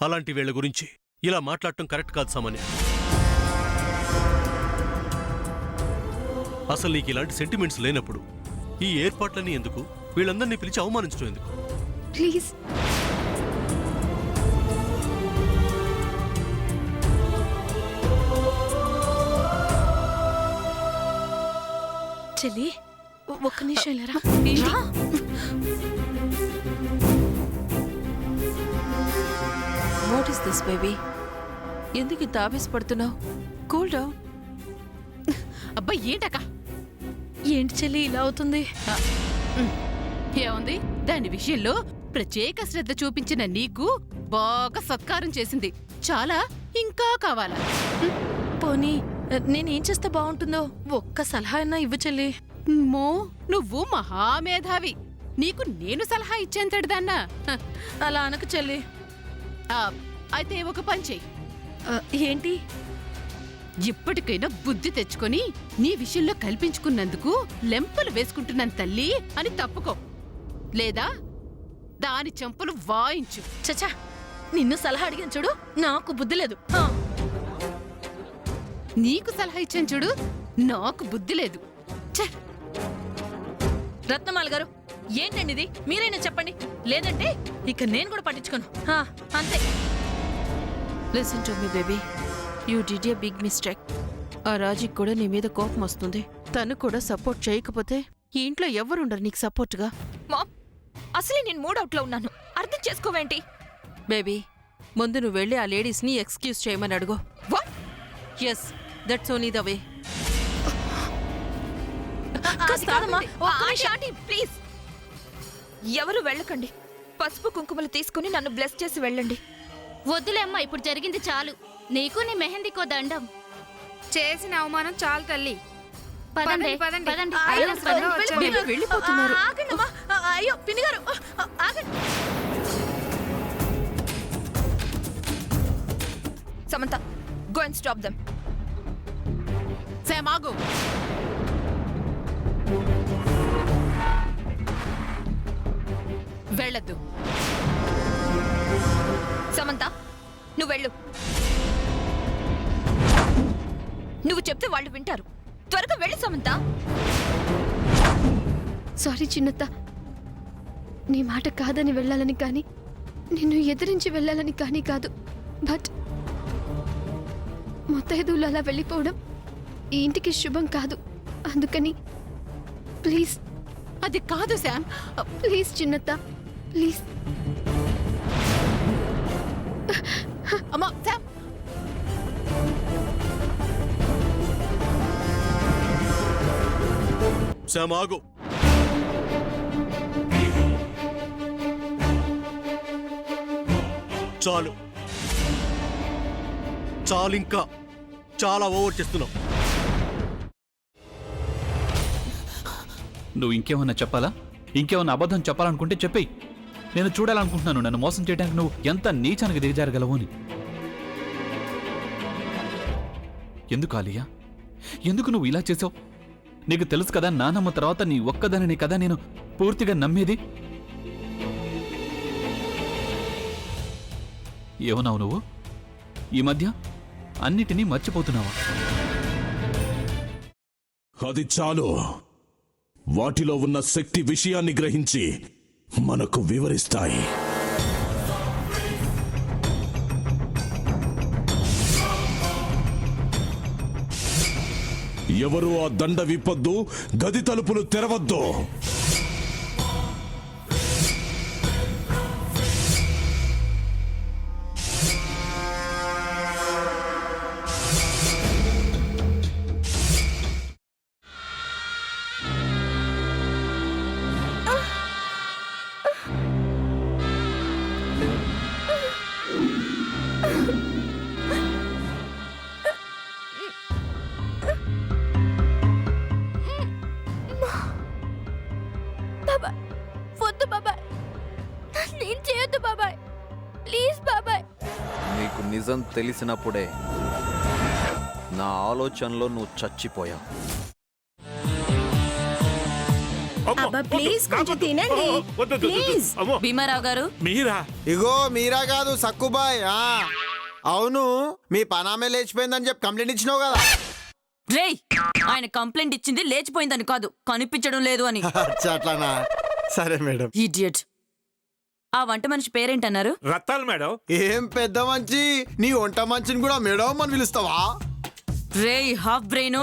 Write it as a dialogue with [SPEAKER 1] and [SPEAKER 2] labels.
[SPEAKER 1] అలాంటి వీళ్ళ గురించి ఇలా మాట్లాడటం కరెక్ట్ కాదు సామాన్య. అసలు నీకు ఇలాంటి సెంటిమెంట్స్ లేనప్పుడు ఈ ఏర్పాట్లన్నీ ఎందుకు? వీళ్ళందరినీ పిలిచి అవమానించడం ఎందుకు?
[SPEAKER 2] ప్లీజ్ చెల్లి, ఒక్క నిమిషం లేరా.
[SPEAKER 3] What is this baby? ఎందుకు ఇంత ఆవేశపడుతున్నావు? Cool down.
[SPEAKER 4] అబ్బా ఏంటక్క?
[SPEAKER 2] ఏంటి చెల్లి ఇలా అవుతుంది?
[SPEAKER 4] ఏముంది, దాని విషయంలో ప్రత్యేక శ్రద్ధ చూపించిన నీకు బాగా సత్కారం చేసింది. చాలా ఇంకా కావాలా?
[SPEAKER 2] పోనీ నేనేం చేస్తే బాగుంటుందో ఒక్క సలహా అయినా ఇవ్వు చెల్లి.
[SPEAKER 4] మో, నువ్వు మహామేధావి. నీకు నేను సలహా ఇచ్చేంతటిదాన్నా?
[SPEAKER 2] అలా అనకు చెల్లి.
[SPEAKER 4] అయితే ఒక పని చెయ్యి.
[SPEAKER 2] ఏంటి?
[SPEAKER 4] ఇప్పటికైనా బుద్ధి తెచ్చుకొని నీ విషయంలో కల్పించుకున్నందుకు లెంపలు వేసుకుంటున్నాను తల్లి అని తప్పుకో, లేదా దాని చెంపలు వాయించు.
[SPEAKER 2] చచ్చా, నిన్ను సలహా అడిగాను చూడు, నాకు బుద్ధి లేదు.
[SPEAKER 4] నీకు సలహా ఇచ్చాను చూడు, నాకు బుద్ధి లేదు.
[SPEAKER 2] రత్నమాల గారు, ఏంటండి ఇది? మీరైనా చెప్పండి, లేదంటే ఇక నేను కూడా పట్టించుకోను. అంతే.
[SPEAKER 3] Listen to me baby, you did a big mistake. ఆ రాజీకి కూడా నీ మీద కోపం వస్తుంది. తను కూడా సపోర్ట్ చేయకపోతే ఈ ఇంట్లో ఎవరుండరు నీకు సపోర్ట్గా.
[SPEAKER 5] మామ్, అసలే నేను మూడౌట్లో ఉన్నాను, అర్థం చేసుకోవేంటి?
[SPEAKER 3] బేబీ, ముందు నువ్వు వెళ్ళి ఆ లేడీస్ని ఎక్స్క్యూజ్ చేయమని అడుగు.
[SPEAKER 5] What?
[SPEAKER 3] Yes, that's only the way.
[SPEAKER 5] Please, ఎవరు వెళ్ళకండి. పసుపు కుంకుమలు తీసుకుని నన్ను బ్లెస్ చేసి వెళ్ళండి.
[SPEAKER 6] వద్దులేమ్మా, ఇప్పుడు జరిగింది చాలు. నీకు నీ మెహందీకో దండం.
[SPEAKER 7] చేసిన అవమానం చాలు తల్లి.
[SPEAKER 6] పదండి
[SPEAKER 7] పదండి.
[SPEAKER 6] పదండి.
[SPEAKER 3] వెళ్ళిపోతున్నారు.
[SPEAKER 2] అయ్యో పిన్ని గారు, ఆగండి.
[SPEAKER 5] Samantha, go and stop them.
[SPEAKER 4] సేమాగు. వెళ్ళద్దు.
[SPEAKER 5] సమంత, నువ్వు వెళ్ళు. నువ్వు చెప్తే వాళ్ళు వింటారు. త్వరగా వెళ్ళు సమంత.
[SPEAKER 2] సారీ చిన్నత్త, నీ మాట కాదని వెళ్ళాలని కానీ, నిన్ను ఎదిరించి వెళ్ళాలని కానీ కాదు. బట్ ముత్తైదువులు అలా వెళ్ళిపోవడం ఈ ఇంటికి శుభం కాదు. అందుకని ప్లీజ్.
[SPEAKER 4] అది కాదు శామ్.
[SPEAKER 2] ప్లీజ్ చిన్నత్త, ప్లీజ్.
[SPEAKER 4] అమ్మా శామ్,
[SPEAKER 1] శామ్ ఆగు. చాలు చాలు, ఇంకా చాలా ఓవర్ చేస్తున్నావు.
[SPEAKER 8] నువ్వు ఇంకేమన్నా చెప్పాలా? ఇంకేమన్నా అబద్ధం చెప్పాలనుకుంటే చెప్పేయి. నేను చూడాలనుకుంటున్నాను నన్ను మోసం చేయడానికి నువ్వు ఎంత నీచానికి దిగజారగలవు అని. ఎందుకు ఆలియా, ఎందుకు నువ్వు ఇలా చేసావు? నీకు తెలుసు కదా, నానమ్మ తర్వాత నీ ఒక్కదానిని కదా నేను పూర్తిగా నమ్మేది. ఏమన్నావు నువ్వు? ఈ మధ్య అన్నిటినీ మర్చిపోతున్నావా?
[SPEAKER 9] అది చాలు. వాటిలో ఉన్న శక్తి విషయాన్ని గ్రహించి మనకు వివరిస్తాయి. ఎవరు ఆ దండ విప్పొద్దు, గది తలుపులు తెరవద్దు.
[SPEAKER 2] వద్దు బాబాయ్, నేను చేయొద్దు బాబాయ్, ప్లీజ్ బాబాయ్.
[SPEAKER 10] నీకు నిజం తెలిసినప్పుడే నా ఆలోచనలో నువ్వు చచ్చిపోయావు.
[SPEAKER 11] అబ్బా ప్లీజ్ కొంచెం తినండి ప్లీజ్.
[SPEAKER 4] భీమారావు గారు
[SPEAKER 9] మీరా?
[SPEAKER 12] ఇగో మీరా కాదు సక్కుబాయ్. అవును, మీ పనామే లేచిపోయిందని చెప్పి కంప్లైంట్ ఇచ్చినావు కదా.
[SPEAKER 4] రేయ్, ఆయన కంప్లైంట్ ఇచ్చింది లేచిపోయిందని కాదు, కనిపించడం లేదు అని.
[SPEAKER 12] అట్లానా? సరే మేడం.
[SPEAKER 4] ఇడియట్. ఆ వంట మనిషి పేరేంటన్నారు?
[SPEAKER 9] రత్తాలు మేడం.
[SPEAKER 12] ఏం పెద్ద మంచి, నీ వంట మంచిని కూడా మేడం అని పిలుస్తావా?
[SPEAKER 4] రేయ్ హాఫ్ బ్రెయిన్,